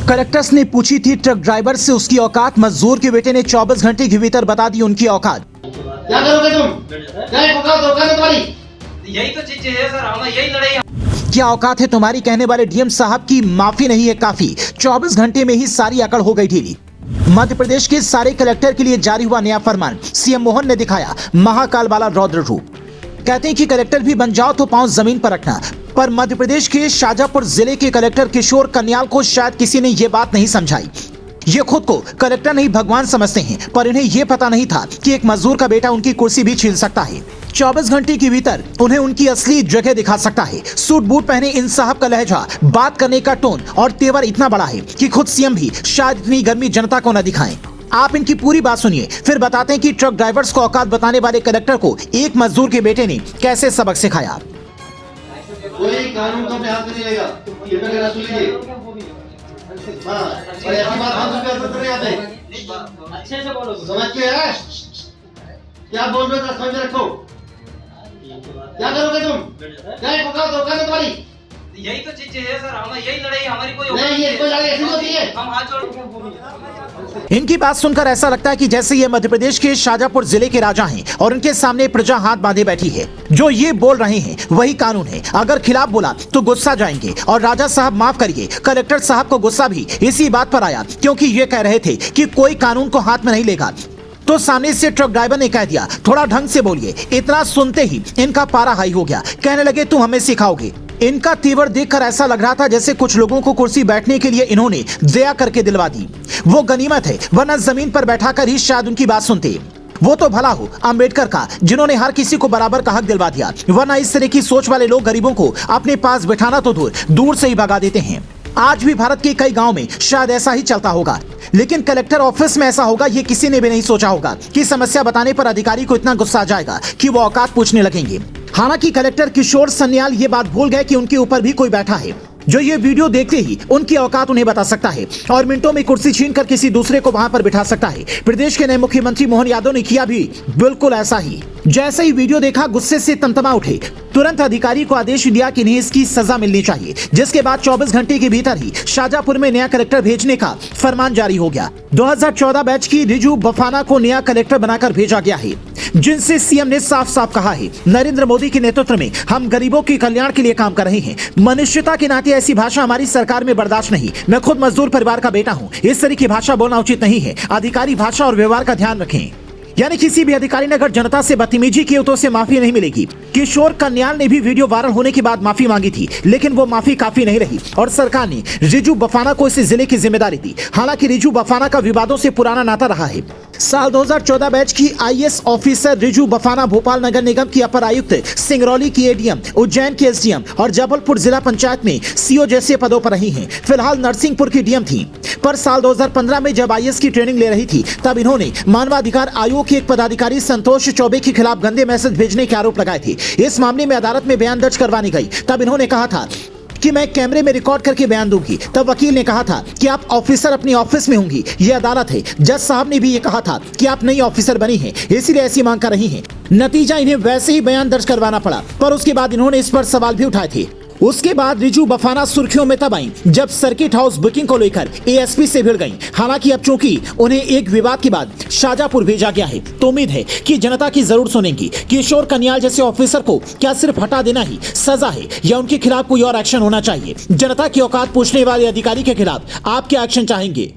Collectors ने पूछी थी ट्रक ड्राइवर से उसकी औकात। मजदूर के बेटे ने 24 घंटे के भीतर बता दी उनकी औकात। क्या करोगे तुम? क्या औकात है तुम्हारी? यही तो चीजें है सर, हम यही लड़ाई। क्या औकात है तुम्हारी कहने वाले डीएम साहब की माफी नहीं है काफी। 24 घंटे में ही सारी अकड़ हो गई ढीली। मध्य प्रदेश के सारे कलेक्टर के लिए जारी हुआ नया फरमान। सीएम मोहन ने दिखाया महाकाल वाला रौद्र रूप। कहते हैं कि कलेक्टर भी बन जाओ तो पांव जमीन पर रखना। पर मध्य प्रदेश के शाजापुर जिले के कलेक्टर किशोर कन्याल को शायद किसी ने ये बात नहीं समझाई। ये खुद को कलेक्टर नहीं भगवान समझते हैं, पर इन्हें ये पता नहीं था कि एक मजदूर का बेटा उनकी कुर्सी भी छीन सकता है। 24 घंटे के भीतर उन्हें उनकी असली जगह दिखा सकता है। सूट बूट पहने इन साहब का लहजा, बात करने का टोन और तेवर इतना बड़ा है कि खुद सीएम भी शायद इतनी गर्मी जनता को न दिखाएं। आप इनकी पूरी बात सुनिए, फिर बताते हैं कि ट्रक ड्राइवर्स को औकात बताने वाले कलेक्टर को एक मजदूर के बेटे ने कैसे सबक सिखाया। कोई कानून तो अपने हाथ में नहीं लेगा। ये तो मेरा सुन लीजिए। हाँ, और ऐसी बात हम तो कर सकते हैं। अच्छे से बोलो। समझ के है? क्या बोल रहे हो समझ में रखो। क्या करोगे तुम? क्या औकात है तुम्हारी? यही तो चीजें है सर, हम यही लड़ाई। हमारी कोई नहीं, ये कोई लड़ाई ऐसी नहीं होती है। हम हाथ जोड़। इनकी बात सुनकर ऐसा लगता है कि जैसे ये मध्य प्रदेश के शाजापुर जिले के राजा हैं और उनके सामने प्रजा हाथ बांधे बैठी है। जो ये बोल रहे हैं वही कानून है। अगर खिलाफ बोला तो गुस्सा जाएंगे। और राजा साहब माफ करिए, कलेक्टर साहब को गुस्सा भी इसी बात पर आया क्योंकि ये कह रहे थे कि कोई कानून को हाथ में नहीं लेगा। तो सामने से ट्रक ड्राइवर ने कह दिया थोड़ा ढंग से बोलिए। इतना सुनते ही इनका पारा हाई हो गया। कहने लगे तुम हमें सिखाओगे। इनका तेवर देखकर ऐसा लग रहा था जैसे कुछ लोगों को कुर्सी बैठने के लिए इन्होंने दया करके दिलवा दी। वो गनीमत है, वरना जमीन पर बैठाकर ही शायद उनकी बात सुनते। वो तो भला हो अंबेडकर का, जिन्होंने हर किसी को बराबर का हक दिलवा दिया। वरना इस तरह की सोच वाले लोग गरीबों को अपने पास बैठाना तो दूर से ही भगा देते हैं। आज भी भारत के कई गांव में शायद ऐसा ही चलता होगा, लेकिन कलेक्टर ऑफिस में ऐसा होगा ये किसी ने भी नहीं सोचा होगा कि समस्या बताने पर अधिकारी को इतना गुस्सा आ जाएगा कि वो औकात पूछने लगेंगे। हालांकि कलेक्टर किशोर कन्याल ये बात भूल गए कि उनके ऊपर भी कोई बैठा है जो ये वीडियो देखते ही उनकी औकात उन्हें बता सकता है और मिनटों में कुर्सी छीनकर किसी दूसरे को वहां पर बिठा सकता है। प्रदेश के नए मुख्यमंत्री मोहन यादव ने किया भी बिल्कुल ऐसा ही। जैसे ही वीडियो देखा गुस्से से तमतमा उठे। तुरंत अधिकारी को आदेश दिया कि इन्हें इसकी सजा मिलनी चाहिए, जिसके बाद 24 घंटे के भीतर ही शाजापुर में नया कलेक्टर भेजने का फरमान जारी हो गया। 2014 बैच की रिजू बफाना को नया कलेक्टर बनाकर भेजा गया है, जिनसे सीएम ने साफ साफ कहा है नरेंद्र मोदी के नेतृत्व में हम गरीबों के कल्याण के लिए काम कर रहे हैं। मनुष्यता के नाते ऐसी भाषा हमारी सरकार में बर्दाश्त नहीं। मैं खुद मजदूर परिवार का बेटा हूँ, इस तरह की भाषा बोलना उचित नहीं है। अधिकारी भाषा और व्यवहार का ध्यान रखें। यानी किसी भी अधिकारी ने अगर जनता से बदतमीजी की तो उसे माफी नहीं मिलेगी। किशोर कन्याल ने भी वीडियो वायरल होने के बाद माफी मांगी थी, लेकिन वो माफी काफी नहीं रही और सरकार ने रिजू बफाना को इस जिले की जिम्मेदारी दी। हालांकि रिजू बफाना का विवादों से पुराना नाता रहा है। साल 2014 बैच की आईएएस ऑफिसर रिजू बफाना भोपाल नगर निगम की अपर आयुक्त, सिंगरौली की एडीएम, उज्जैन की एसडीएम और जबलपुर जिला पंचायत में सीओ जैसे पदों पर रही हैं। फिलहाल नरसिंहपुर की डीएम थी। पर साल 2015 में जब आईएएस की ट्रेनिंग ले रही थी तब इन्होंने मानवाधिकार आयोग के एक पदाधिकारी संतोष चौबे के खिलाफ गंदे मैसेज भेजने के आरोप लगाए थे। इस मामले में अदालत में बयान दर्ज करवानी गई। तब इन्होंने कहा था कि मैं कैमरे में रिकॉर्ड करके बयान दूंगी। तब वकील ने कहा था कि आप ऑफिसर अपनी ऑफिस में होंगी, ये अदालत है। जज साहब ने भी ये कहा था कि आप नई ऑफिसर बनी हैं, इसीलिए ऐसी मांग कर रही हैं। नतीजा इन्हें वैसे ही बयान दर्ज करवाना पड़ा, पर उसके बाद इन्होंने इस पर सवाल भी उठाए थे। उसके बाद रिजू बफाना सुर्खियों में तब आई जब सर्किट हाउस बुकिंग को लेकर एएसपी से भिड़ गईं। हालांकि अब चूंकि उन्हें एक विवाद के बाद शाजापुर भेजा गया है, तो उम्मीद है कि जनता की जरूर सुनेंगी। किशोर कन्याल जैसे ऑफिसर को क्या सिर्फ हटा देना ही सजा है या उनके खिलाफ कोई और एक्शन होना चाहिए? जनता की औकात पूछने वाले अधिकारी के खिलाफ आप क्या एक्शन चाहेंगे?